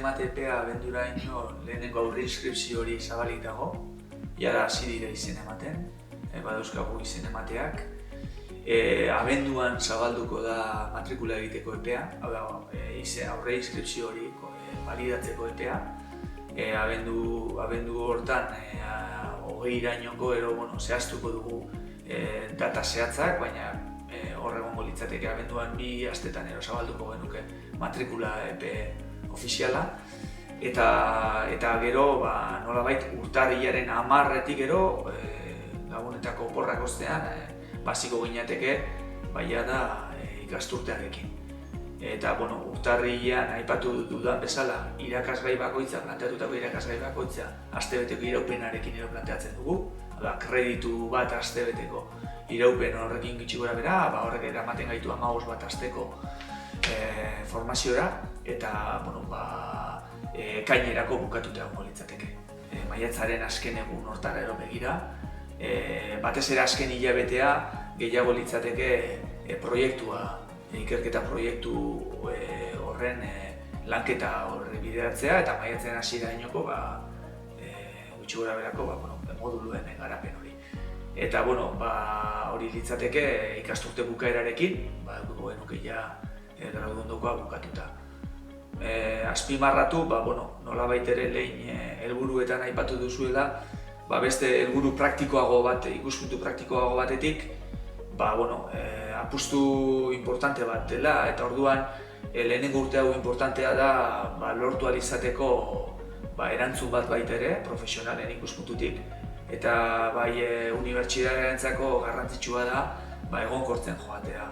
zinemate epea abenduraino lehenengo aurre inskripzio hori zabalik dago. Jada hasi dira izen ematen, badauzkagu izen emateak. Abenduan zabalduko da matrikula egiteko epea, hau da, aurre inskripzio hori balidatzeko epea. Abendu hortan 20-rainoko zehaztuko dugu data zehatzak, baina hor egongo litzateke abenduan 2 astetan zabalduko genuke matrikula epe ofiziala. Eta gero, nolabait urtarrilaren 10-etik gero, Gabonetako oporrak ostean, basiko ginateke, da ikasturtearekin. Eta, urtarrilean aipatu dudan bezala, irakasgai bakoitza, planteatutako irakasgai bakoitza, astebeteko iraupenarekin planteatzen dugu. Kreditu bat astebeteko iraupen horrekin gutxi gora bera, horrek eramaten gaitu 15 bat asteko formaziora, eta, ekainerako bukatuta egongo litzateke. Maiatzaren azken egun hortara ero begira, batez ere azken hilabetea gehiago litzateke proiektua, ikerketa proiektu horren lanketa horre bideratzea, eta maiatzaren hasierainoko gutxi gora berako moduluen garapen hori. Eta hori litzateke ikasturte bukaerarekin, eduko genuke graduondokoa bukatuta. Azpimarratu, nolabait ere lehen helburuetan aipatu duzuela, beste helburu praktikoago bat, ikuspuntu praktikoago batetik, apustu importante bat dela, eta orduan lehenengo urte hau importantea da lortu ahal izateko erantzun bat baita ere, profesionalen ikuspuntutik, eta unibertsitatearentzako garrantzitsua da egonkortzen joatea,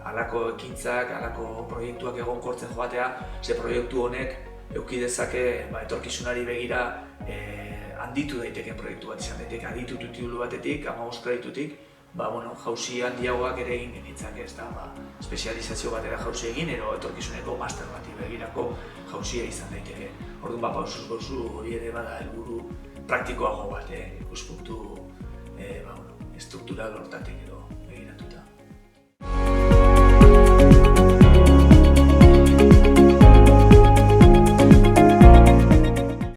halako ekintzak, halako proiektuak egonkortzen joatea, ze proiektu honek eduki dezake etorkizunari begira handitu daiteken proiektu bat izan daiteke, aditu titulu batetik, 15 kreditutik, jauzi handiagoak ere egin genitzake, espezializazio batera jauzi egin, ero etorkizuneko master bati begirako jauzia izan daiteke. Orduan, pausuz hori ere bada helburu praktikoago bat, ikuspuntu estruktural hortatik edo